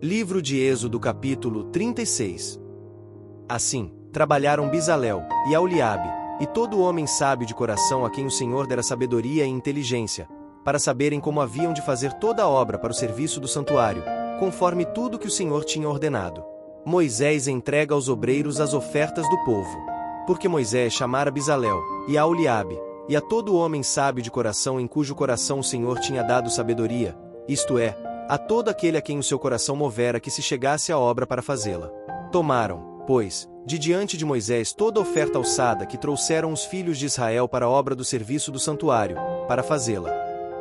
Livro de Êxodo capítulo 36. Assim, trabalharam Bezalel, e Aholiabe, e todo homem sábio de coração a quem o Senhor dera sabedoria e inteligência, para saberem como haviam de fazer toda a obra para o serviço do santuário, conforme tudo que o Senhor tinha ordenado. Moisés entrega aos obreiros as ofertas do povo. Porque Moisés chamara Bezalel, e Aholiabe, e a todo homem sábio de coração em cujo coração o Senhor tinha dado sabedoria, isto é, a todo aquele a quem o seu coração movera que se chegasse à obra para fazê-la. Tomaram, pois, de diante de Moisés toda a oferta alçada que trouxeram os filhos de Israel para a obra do serviço do santuário, para fazê-la.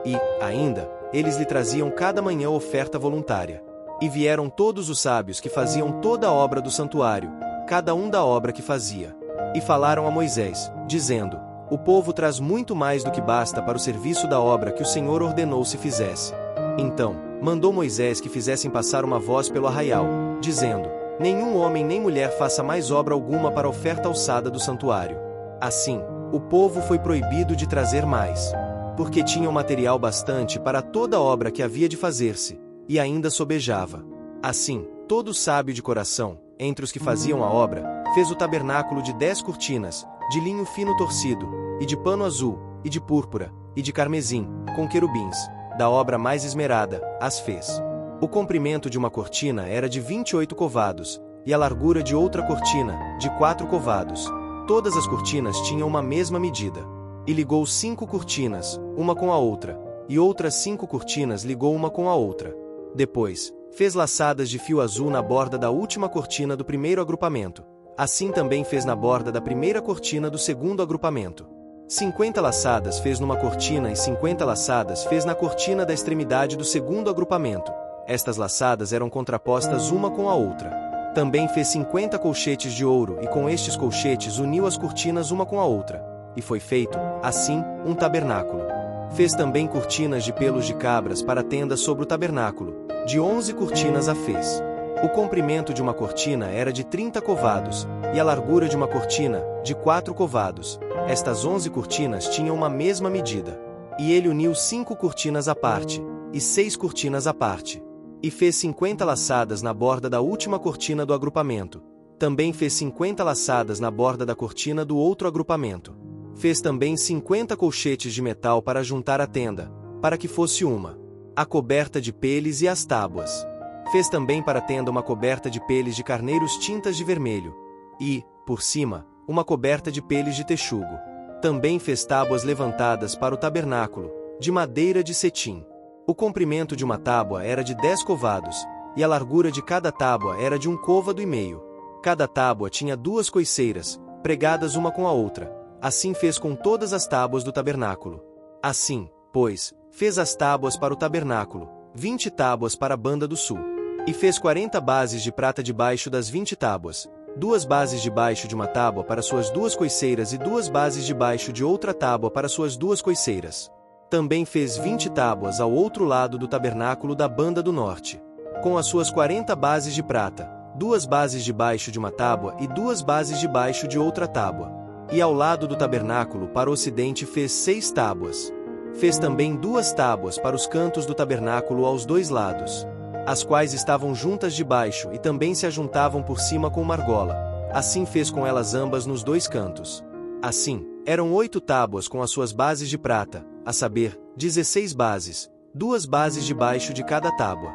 E, ainda, eles lhe traziam cada manhã oferta voluntária. E vieram todos os sábios que faziam toda a obra do santuário, cada um da obra que fazia. E falaram a Moisés, dizendo: O povo traz muito mais do que basta para o serviço da obra que o Senhor ordenou se fizesse. Então, mandou Moisés que fizessem passar uma voz pelo arraial, dizendo: Nenhum homem nem mulher faça mais obra alguma para a oferta alçada do santuário. Assim, o povo foi proibido de trazer mais, porque tinham material bastante para toda a obra que havia de fazer-se, e ainda sobejava. Assim, todo sábio de coração, entre os que faziam a obra, fez o tabernáculo de 10 cortinas, de linho fino torcido, e de pano azul, e de púrpura, e de carmesim, com querubins. Da obra mais esmerada, as fez. O comprimento de uma cortina era de 28 covados, e a largura de outra cortina, de 4 covados. Todas as cortinas tinham uma mesma medida. E ligou 5 cortinas, uma com a outra, e outras 5 cortinas ligou uma com a outra. Depois, fez laçadas de fio azul na borda da última cortina do primeiro agrupamento. Assim também fez na borda da primeira cortina do segundo agrupamento. 50 laçadas fez numa cortina e 50 laçadas fez na cortina da extremidade do segundo agrupamento. Estas laçadas eram contrapostas uma com a outra. Também fez 50 colchetes de ouro e com estes colchetes uniu as cortinas uma com a outra. E foi feito, assim, um tabernáculo. Fez também cortinas de pelos de cabras para a tenda sobre o tabernáculo. De 11 cortinas a fez. O comprimento de uma cortina era de 30 covados, e a largura de uma cortina, de 4 covados. Estas 11 cortinas tinham uma mesma medida. E ele uniu 5 cortinas à parte, e 6 cortinas à parte. E fez 50 laçadas na borda da última cortina do agrupamento. Também fez 50 laçadas na borda da cortina do outro agrupamento. Fez também 50 colchetes de metal para juntar a tenda, para que fosse uma. A coberta de peles e as tábuas. Fez também para a tenda uma coberta de peles de carneiros tintas de vermelho. E, por cima, uma coberta de peles de texugo. Também fez tábuas levantadas para o tabernáculo, de madeira de cetim. O comprimento de uma tábua era de 10 covados, e a largura de cada tábua era de 1 côvado e meio. Cada tábua tinha 2 coiceiras, pregadas uma com a outra. Assim fez com todas as tábuas do tabernáculo. Assim, pois, fez as tábuas para o tabernáculo, 20 tábuas para a banda do sul. E fez 40 bases de prata debaixo das 20 tábuas, 2 bases debaixo de uma tábua para suas 2 coiceiras e 2 bases debaixo de outra tábua para suas 2 coiceiras. Também fez 20 tábuas ao outro lado do tabernáculo da banda do norte, com as suas 40 bases de prata, 2 bases debaixo de uma tábua e 2 bases debaixo de outra tábua. E ao lado do tabernáculo para o ocidente fez 6 tábuas. Fez também 2 tábuas para os cantos do tabernáculo aos 2 lados, as quais estavam juntas debaixo e também se ajuntavam por cima com uma argola. Assim fez com elas ambas nos 2 cantos. Assim, eram 8 tábuas com as suas bases de prata, a saber, 16 bases, 2 bases debaixo de cada tábua.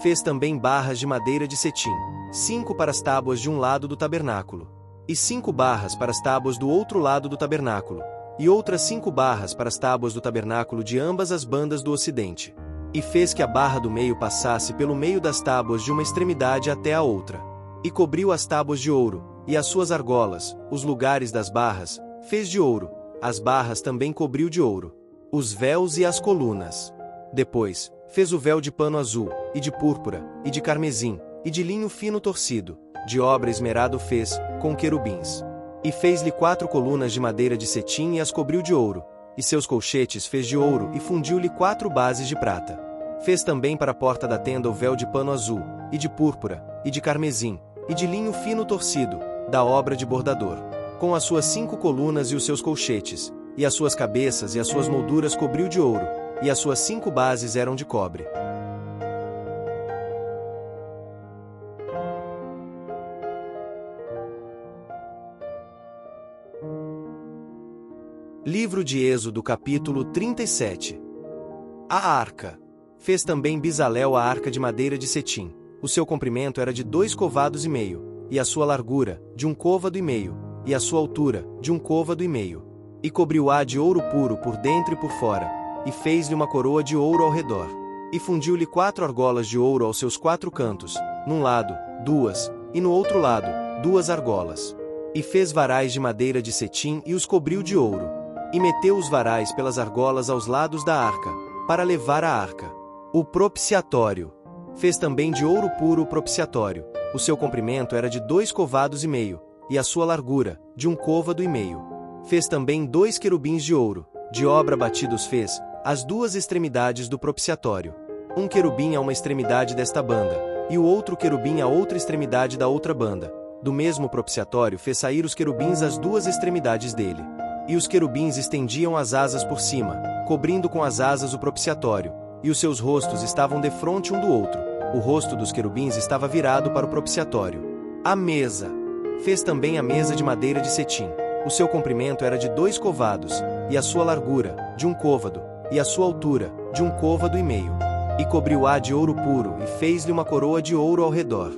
Fez também barras de madeira de cetim, 5 para as tábuas de um lado do tabernáculo, e 5 barras para as tábuas do outro lado do tabernáculo, e outras 5 barras para as tábuas do tabernáculo de ambas as bandas do ocidente. E fez que a barra do meio passasse pelo meio das tábuas de uma extremidade até a outra. E cobriu as tábuas de ouro, e as suas argolas, os lugares das barras, fez de ouro. As barras também cobriu de ouro. Os véus e as colunas. Depois, fez o véu de pano azul, e de púrpura, e de carmesim, e de linho fino torcido. De obra esmerado fez, com querubins. E fez-lhe 4 colunas de madeira de cetim e as cobriu de ouro. E seus colchetes fez de ouro e fundiu-lhe 4 bases de prata. Fez também para a porta da tenda o véu de pano azul, e de púrpura, e de carmesim, e de linho fino torcido, da obra de bordador. Com as suas 5 colunas e os seus colchetes, e as suas cabeças e as suas molduras cobriu de ouro, e as suas 5 bases eram de cobre. Livro de Êxodo, capítulo 37. A arca. Fez também Bezalel a arca de madeira de cetim. O seu comprimento era de 2 covados e meio, e a sua largura, de 1 côvado e meio, e a sua altura, de 1 côvado e meio. E cobriu-a de ouro puro por dentro e por fora, e fez-lhe uma coroa de ouro ao redor. E fundiu-lhe 4 argolas de ouro aos seus 4 cantos, num lado, 2, e no outro lado, 2 argolas. E fez varais de madeira de cetim e os cobriu de ouro. E meteu os varais pelas argolas aos lados da arca, para levar a arca. O propiciatório. Fez também de ouro puro o propiciatório. O seu comprimento era de 2 covados e meio, e a sua largura, de 1 côvado e meio. Fez também 2 querubins de ouro, de obra batidos fez, as 2 extremidades do propiciatório. Um querubim a uma extremidade desta banda, e o outro querubim a outra extremidade da outra banda. Do mesmo propiciatório fez sair os querubins às 2 extremidades dele. E os querubins estendiam as asas por cima, cobrindo com as asas o propiciatório, e os seus rostos estavam defronte um do outro. O rosto dos querubins estava virado para o propiciatório. A mesa. Fez também a mesa de madeira de cetim. O seu comprimento era de 2 covados, e a sua largura, de 1 côvado, e a sua altura, de 1 côvado e meio. E cobriu-a de ouro puro, e fez-lhe uma coroa de ouro ao redor.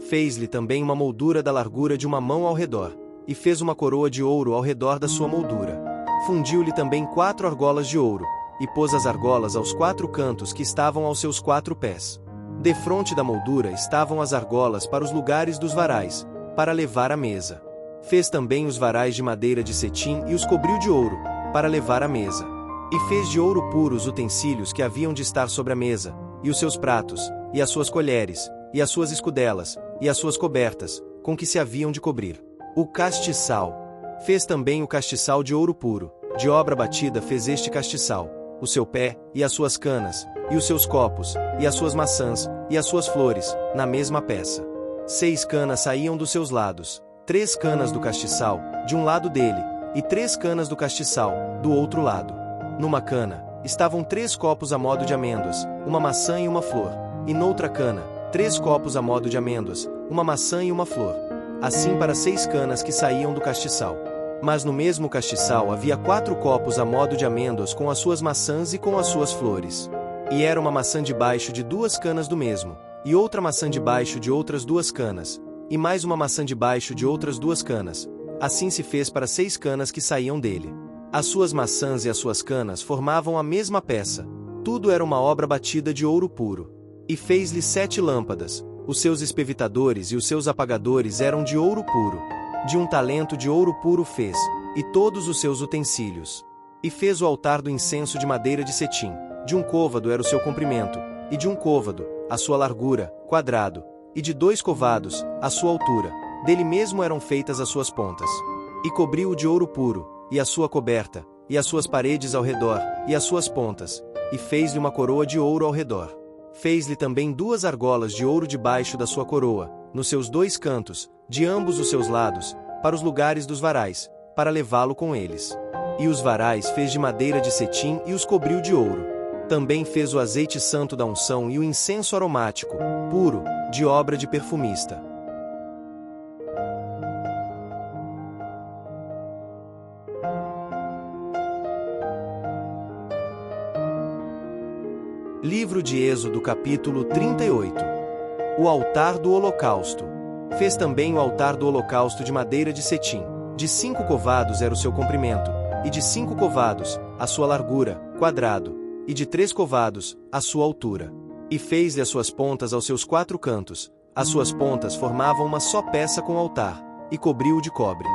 Fez-lhe também uma moldura da largura de 1 mão ao redor, e fez uma coroa de ouro ao redor da sua moldura. Fundiu-lhe também 4 argolas de ouro, e pôs as argolas aos 4 cantos que estavam aos seus 4 pés. Defronte da moldura estavam as argolas para os lugares dos varais, para levar a mesa. Fez também os varais de madeira de cetim e os cobriu de ouro, para levar a mesa. E fez de ouro puro os utensílios que haviam de estar sobre a mesa, e os seus pratos, e as suas colheres, e as suas escudelas, e as suas cobertas, com que se haviam de cobrir. O castiçal. Fez também o castiçal de ouro puro, de obra batida fez este castiçal, o seu pé, e as suas canas, e os seus copos, e as suas maçãs, e as suas flores, na mesma peça. 6 canas saíam dos seus lados, 3 canas do castiçal, de um lado dele, e 3 canas do castiçal, do outro lado. Numa cana, estavam 3 copos a modo de amêndoas, uma maçã e uma flor, e noutra cana, 3 copos a modo de amêndoas, uma maçã e uma flor. Assim para 6 canas que saíam do castiçal. Mas no mesmo castiçal havia 4 copos a modo de amêndoas com as suas maçãs e com as suas flores. E era uma maçã debaixo de 2 canas do mesmo, e outra maçã debaixo de outras 2 canas, e mais uma maçã debaixo de outras 2 canas. Assim se fez para 6 canas que saíam dele. As suas maçãs e as suas canas formavam a mesma peça. Tudo era uma obra batida de ouro puro. E fez-lhe 7 lâmpadas. Os seus espevitadores e os seus apagadores eram de ouro puro. De 1 talento de ouro puro fez, e todos os seus utensílios. E fez o altar do incenso de madeira de cetim. De 1 côvado era o seu comprimento, e de 1 côvado, a sua largura, quadrado, e de 2 covados, a sua altura. Dele mesmo eram feitas as suas pontas. E cobriu-o de ouro puro, e a sua coberta, e as suas paredes ao redor, e as suas pontas, e fez-lhe uma coroa de ouro ao redor. Fez-lhe também 2 argolas de ouro debaixo da sua coroa, nos seus 2 cantos, de ambos os seus lados, para os lugares dos varais, para levá-lo com eles. E os varais fez de madeira de cetim e os cobriu de ouro. Também fez o azeite santo da unção e o incenso aromático, puro, de obra de perfumista. Livro de Êxodo, capítulo 38. O altar do holocausto. Fez também o altar do holocausto de madeira de cetim. De 5 covados era o seu comprimento, e de 5 covados, a sua largura, quadrado, e de 3 covados, a sua altura. E fez-lhe as suas pontas aos seus 4 cantos. As suas pontas formavam uma só peça com o altar, e cobriu-o de cobre.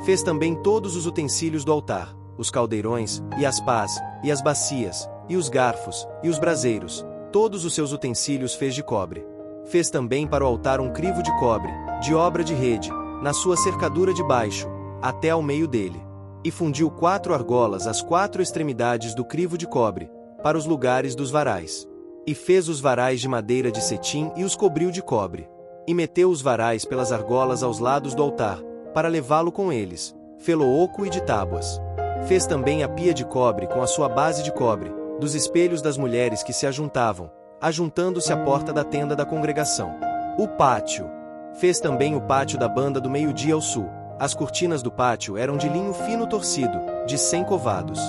Fez também todos os utensílios do altar, os caldeirões, e as pás, e as bacias, e os garfos, e os braseiros, todos os seus utensílios fez de cobre. Fez também para o altar um crivo de cobre, de obra de rede, na sua cercadura de baixo, até ao meio dele. E fundiu 4 argolas às 4 extremidades do crivo de cobre, para os lugares dos varais. E fez os varais de madeira de cetim e os cobriu de cobre. E meteu os varais pelas argolas aos lados do altar, para levá-lo com eles, fê-lo oco e de tábuas. Fez também a pia de cobre com a sua base de cobre, dos espelhos das mulheres que se ajuntavam, ajuntando-se à porta da tenda da congregação. O pátio. Fez também o pátio da banda do meio-dia ao sul, As cortinas do pátio eram de linho fino torcido, de 100 covados.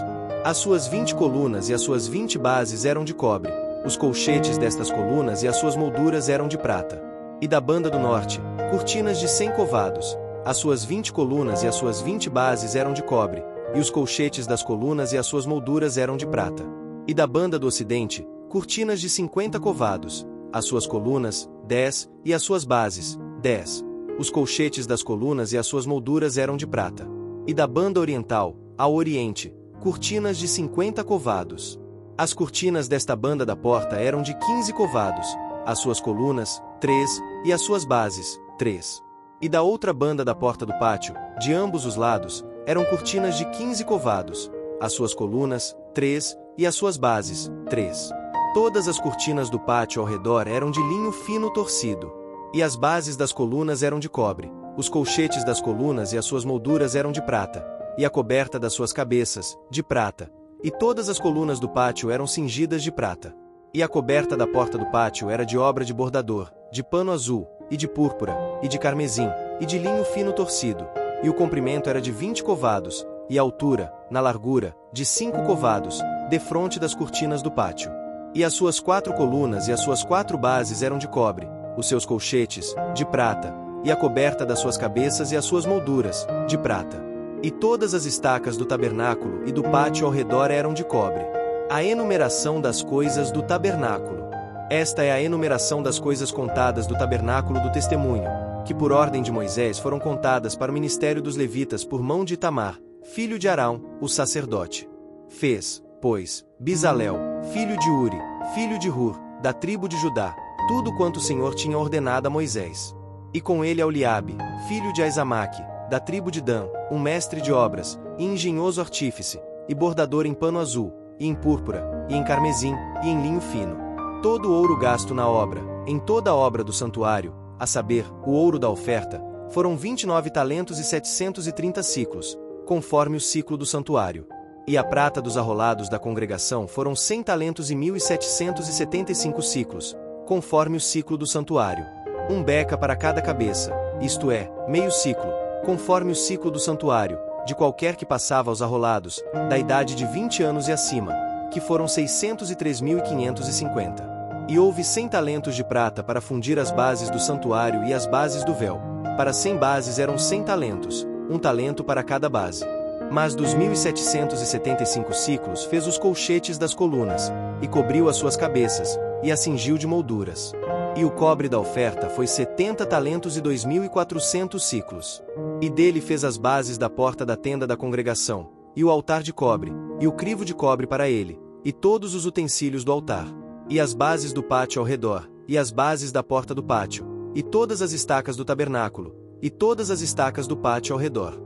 As suas 20 colunas e as suas 20 bases eram de cobre. Os colchetes destas colunas e as suas molduras eram de prata. E da banda do norte, cortinas de 100 covados. As suas 20 colunas e as suas 20 bases eram de cobre, e os colchetes das colunas e as suas molduras eram de prata. E da banda do ocidente, cortinas de 50 covados. As suas colunas, 10, e as suas bases, 10. Os colchetes das colunas e as suas molduras eram de prata. E da banda oriental, ao oriente, cortinas de 50 covados. As cortinas desta banda da porta eram de 15 covados, as suas colunas, 3, e as suas bases, 3. E da outra banda da porta do pátio, de ambos os lados, eram cortinas de 15 covados, as suas colunas, 3, e as suas bases, 3. Todas as cortinas do pátio ao redor eram de linho fino torcido. E as bases das colunas eram de cobre, os colchetes das colunas e as suas molduras eram de prata, e a coberta das suas cabeças, de prata. E todas as colunas do pátio eram cingidas de prata. E a coberta da porta do pátio era de obra de bordador, de pano azul, e de púrpura, e de carmesim, e de linho fino torcido. E o comprimento era de 20 covados, e a altura, na largura, de 5 covados, defronte das cortinas do pátio. E as suas 4 colunas e as suas 4 bases eram de cobre, os seus colchetes, de prata, e a coberta das suas cabeças e as suas molduras, de prata. E todas as estacas do tabernáculo e do pátio ao redor eram de cobre. A enumeração das coisas do tabernáculo. Esta é a enumeração das coisas contadas do tabernáculo do testemunho, que por ordem de Moisés foram contadas para o ministério dos levitas por mão de Itamar, filho de Arão, o sacerdote. Fez, pois, Bezalel, filho de Uri, filho de Hur, da tribo de Judá, tudo quanto o Senhor tinha ordenado a Moisés. E com ele Aholiabe, filho de Aizamaque, da tribo de Dan, um mestre de obras, e engenhoso artífice, e bordador em pano azul, e em púrpura, e em carmesim, e em linho fino. Todo o ouro gasto na obra, em toda a obra do santuário, a saber, o ouro da oferta, foram 29 talentos e 730 siclos, conforme o ciclo do santuário. E a prata dos arrolados da congregação foram 100 talentos e 1.775 ciclos, conforme o ciclo do santuário. Um beca para cada cabeça, isto é, meio ciclo, conforme o ciclo do santuário, de qualquer que passava aos arrolados, da idade de 20 anos e acima, que foram 603.550. E houve 100 talentos de prata para fundir as bases do santuário e as bases do véu. Para 100 bases eram 100 talentos, um talento para cada base. Mas dos 1.775 ciclos fez os colchetes das colunas, e cobriu as suas cabeças, e as cingiu de molduras. E o cobre da oferta foi 70 talentos e 2.400 ciclos. E dele fez as bases da porta da tenda da congregação, e o altar de cobre, e o crivo de cobre para ele, e todos os utensílios do altar, e as bases do pátio ao redor, e as bases da porta do pátio, e todas as estacas do tabernáculo, e todas as estacas do pátio ao redor.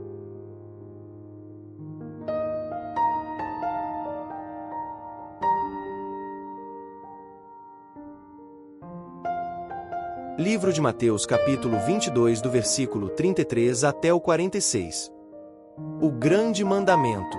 Livro de Mateus capítulo 22 do versículo 33 até o 46. O grande mandamento.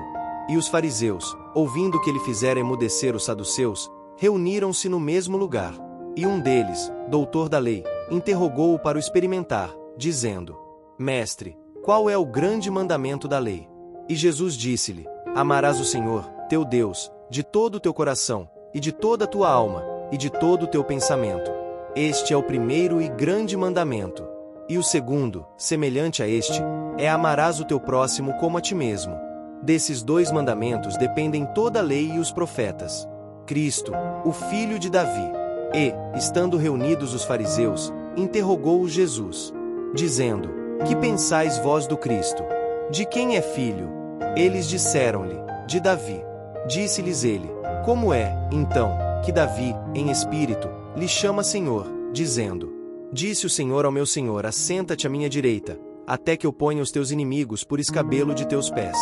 E os fariseus, ouvindo que ele fizera emudecer os saduceus, reuniram-se no mesmo lugar. E um deles, doutor da lei, interrogou-o para o experimentar, dizendo: Mestre, qual é o grande mandamento da lei? E Jesus disse-lhe: Amarás o Senhor, teu Deus, de todo o teu coração, e de toda a tua alma, e de todo o teu pensamento. Este é o primeiro e grande mandamento. E o segundo, semelhante a este, é amarás o teu próximo como a ti mesmo. Desses 2 mandamentos dependem toda a lei e os profetas. Cristo, o filho de Davi. E, estando reunidos os fariseus, interrogou-o Jesus, dizendo: Que pensais vós do Cristo? De quem é filho? Eles disseram-lhe: De Davi. Disse-lhes ele: Como é, então, que Davi, em espírito, lhe chama Senhor, dizendo: Disse o Senhor ao meu Senhor: Assenta-te à minha direita, até que eu ponha os teus inimigos por escabelo de teus pés.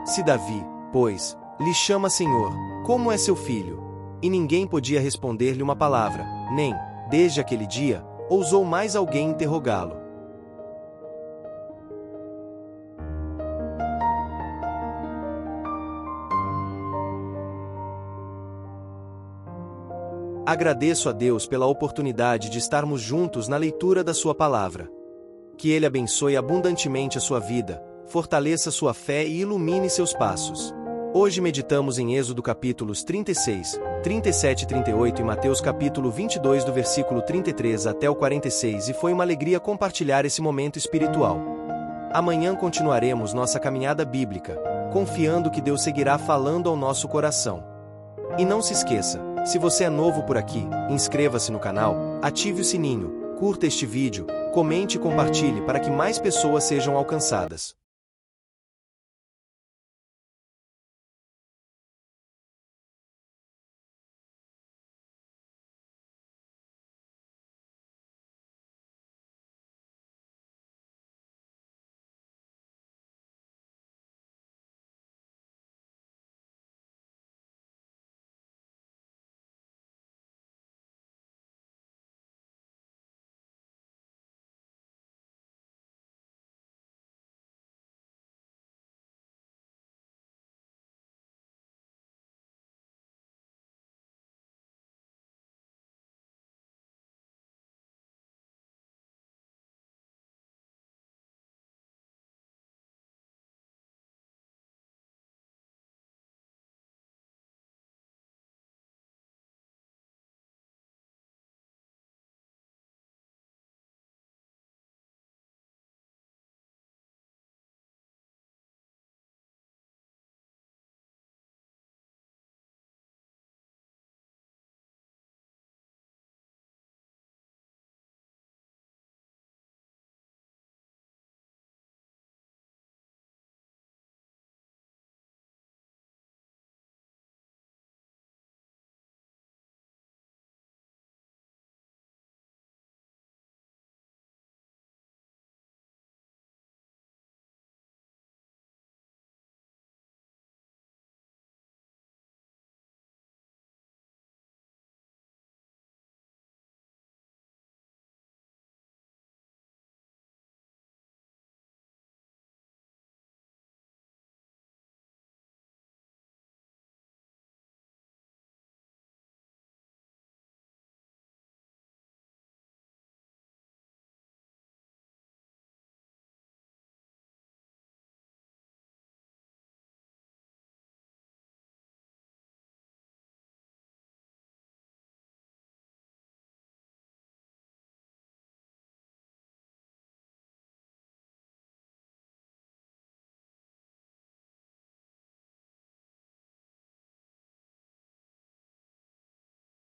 Se Davi, pois, lhe chama Senhor, como é seu filho? E ninguém podia responder-lhe uma palavra, nem, desde aquele dia, ousou mais alguém interrogá-lo. Agradeço a Deus pela oportunidade de estarmos juntos na leitura da sua palavra. Que Ele abençoe abundantemente a sua vida, fortaleça sua fé e ilumine seus passos. Hoje meditamos em Êxodo capítulos 36, 37 e 38 e Mateus capítulo 22 do versículo 33 até o 46 e foi uma alegria compartilhar esse momento espiritual. Amanhã continuaremos nossa caminhada bíblica, confiando que Deus seguirá falando ao nosso coração. E não se esqueça, se você é novo por aqui, inscreva-se no canal, ative o sininho, curta este vídeo, comente e compartilhe para que mais pessoas sejam alcançadas.